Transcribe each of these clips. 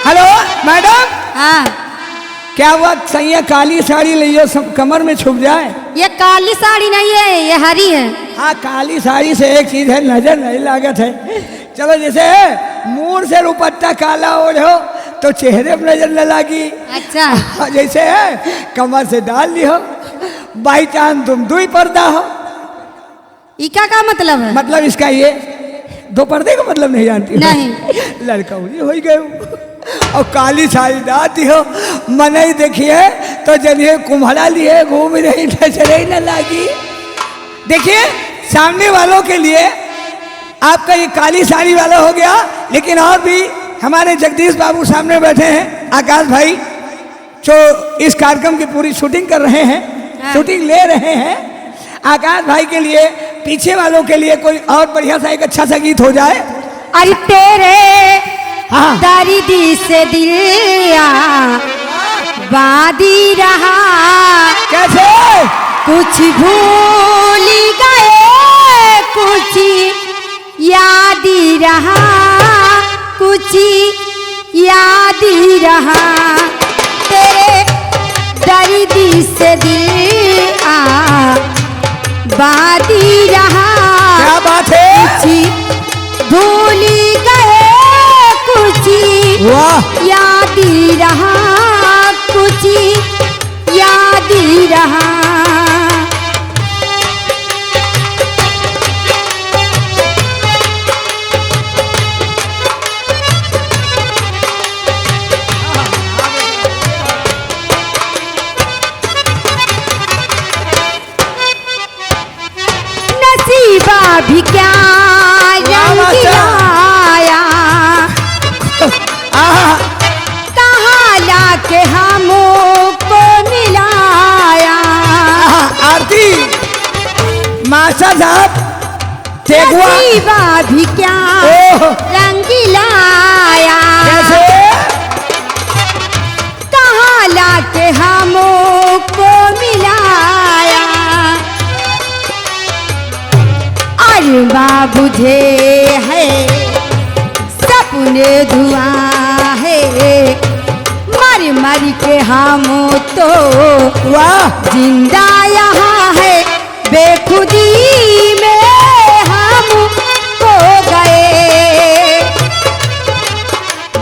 Hello madam. हाँ, क्या हुआ सैया काली साड़ी लियो सब कमर में छुप जाए? ये काली साड़ी नहीं है, ये हरी है। हाँ काली साड़ी से एक चीज है, नजर नहीं लागत है। चलो जैसे मुंह से दुपट्टा काला ओढ़ो तो चेहरे पर नजर न लागी। अच्छा। जैसे है कमर से डाल लियो, बाई चांस तुम दुई पर्दा हो। इका का मतलब है? मतलब इसका ये दो पर्दे का मतलब नहीं जानती? नहीं। लड़कौड़ी हो गए और काली साड़ी डालती हो, मन ही देखिए तो जलिए कुम्हला लिए घूम रही, नजर ही न लागी। देखिए सामने वालों के लिए आपका ये काली साड़ी वाला हो गया, लेकिन और भी हमारे जगदीश बाबू सामने बैठे हैं, आकाश भाई, जो इस कार्यक्रम की पूरी शूटिंग कर रहे हैं। हाँ। शूटिंग ले रहे हैं। आकाश भाई के लिए, पीछे वालों के लिए कोई और बढ़िया सा एक अच्छा सा गीत हो जाए। अरे तेरे हाँ दर्दी से दिल वादी रहा, कैसे? कुछ भूल गए, कुछ याद ही रहा, कुछ याद ही रहा। तेरे दर्दी से दिल वादी रहा, क्या बात है? कुछ भूल गए, कुछ वाह याद ही रहा, कुछ याद ही रहा। नसीबा भी क्या रंग लाया, कहाँ लाके हमको मिलाया। आरती मास्टर साहब टेकुआ नसीबा भी क्या ओह। रंग लाया, कैसे? कहाँ लाके हमको मिलाया। अरे बुझे है सपने धुआं है, मर मर के हम तो वाह जिंदा यहाँ है, बेखुदी में हम खो गए।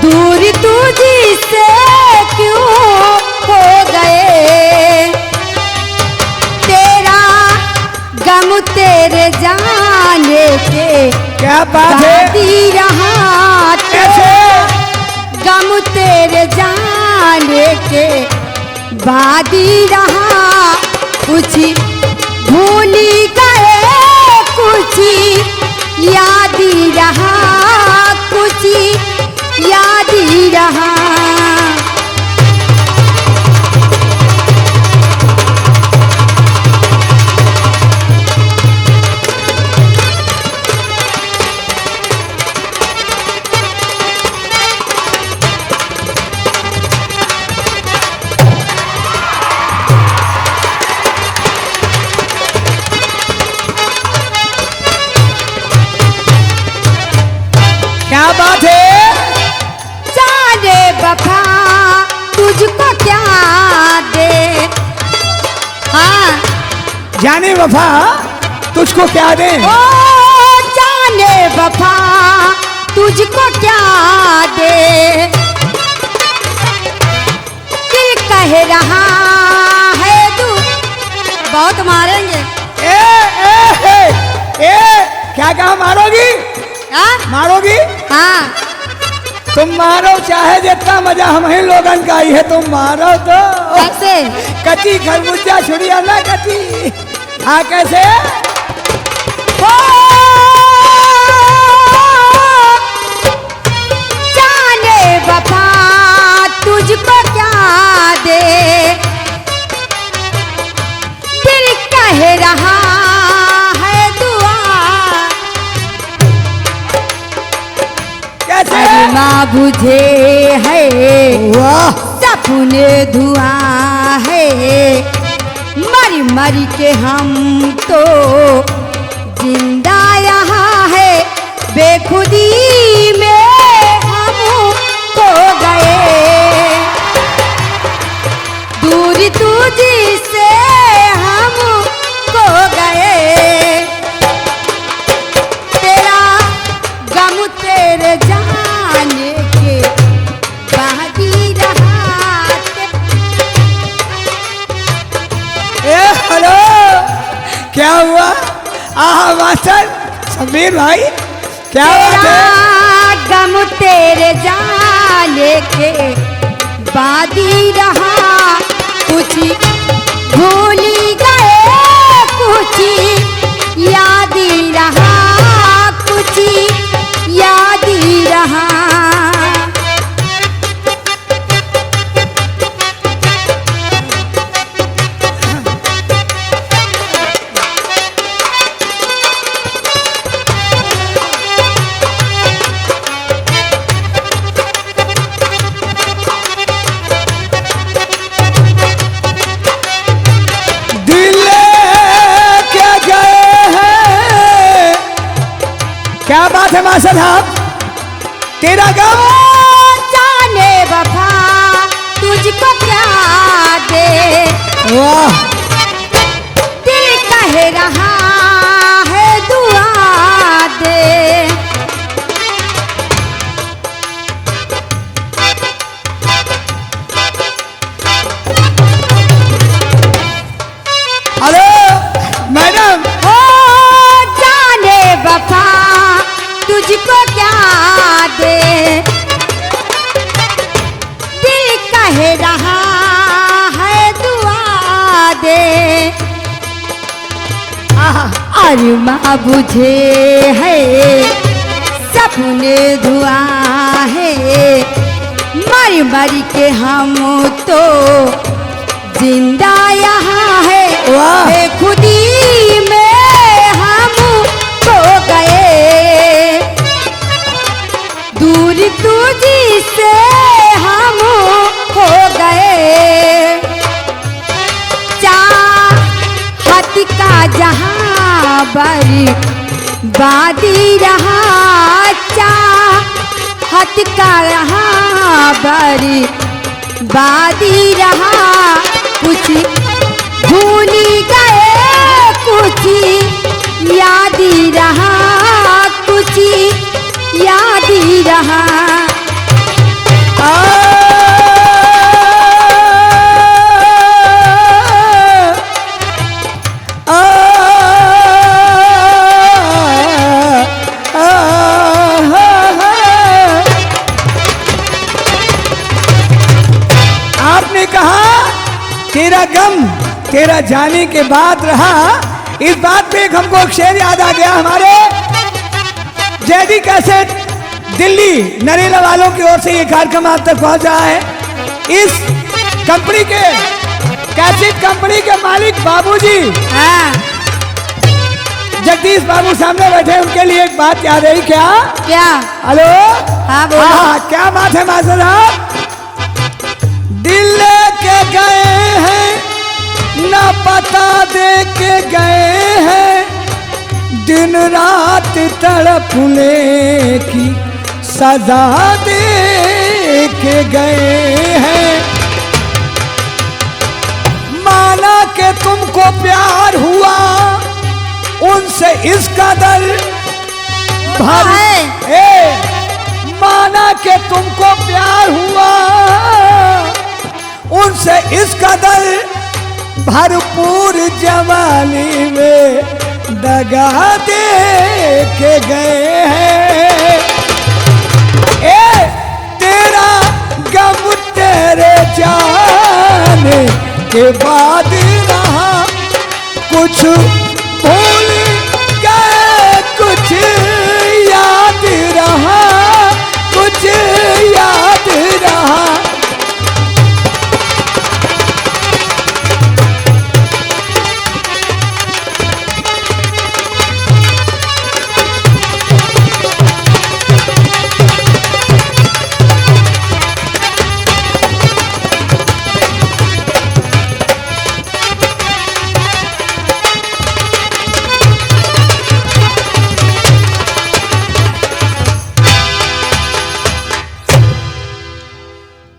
दूर तुझसे क्यों हो गए, तेरा गम तेरे जाने के क्या बात है? गाती रहा, कैसे? गम तेरे जाने के वादी रहा। कुछ भूल गए, कुछ याद ही रहा, कुछ याद ही रहा। क्या बात है? जाने वफा तुझको क्या दे, हाँ जाने वफा तुझको क्या दे? ओ जाने वफा तुझको क्या दे। दिल कह रहा है तू बहुत मारेंगे। ए क्या कहा? मारोगी? हाँ मारोगी? हाँ, तुम मारो चाहे जितना मजा हम ही लोगन का ही है, तुम मारो तो कैसे? कटी खरबूजा छुड़िया ना कटी। हाँ कैसे? ओ जाने वफा तुझको क्या दे, दिल कह रहा है दुआ। कैसे? माँ बुझे है वाह सपने धुआं है, मर मर के हम तो जिंदा यहाँ है, बेखुदी में हम खो गए। मास्टर समीर भाई क्या बात है। गम तेरे जाने के बाद ही रहा, कुछ भूली गए, कुछ याद ही रहा, कुछ याद ही रहा। क्या बात है मास्टर साहब, तेरा गम जाने वफा तुझको क्या दे, वाह, दिल कह रहा है दुआ दे। हेलो मैडम, ओ जाने वफा तुझको क्या दे, दिल कह रहा है दुआ दे। अरमा बुझे है सपने धुआं है, मर मर के हम तो जिंदा यहाँ है। वाह, खुदी में हम खो गए, दूर तुझी से हम हो गए। चाहत का जहां बर्बादी रहा, चाहत का यहाँ बर्बादी रहा, कुछ भूली गए, कुछ याद ही रहा, कुछ याद ही रहा। आपने कहा तेरा गम तेरा जाने के बाद रहा, इस बात पे हमको एक शेर याद आ गया। हमारे जेडी कैसेट दिल्ली नरेला वालों की ओर से ये कार्यक्रम आप तक पहुंच रहा है। इस कंपनी के कैसेट कंपनी के मालिक बाबूजी, जगदीश बाबू सामने बैठे, उनके लिए एक बात याद है क्या? क्या? हेलो, हाँ बोलो। क्या बात है मास्टर साहब? दिल के गए हैं ना पता दे के गए हैं, दिन रात तड़पने की सजा दे के गए हैं। माना कि तुमको प्यार हुआ उनसे इस कदर माना कि तुमको प्यार हुआ उनसे इस कदर, भरपूर जवानी में दगा दे के गए हैं। तेरा गम तेरे जाने के बाद रहा, कुछ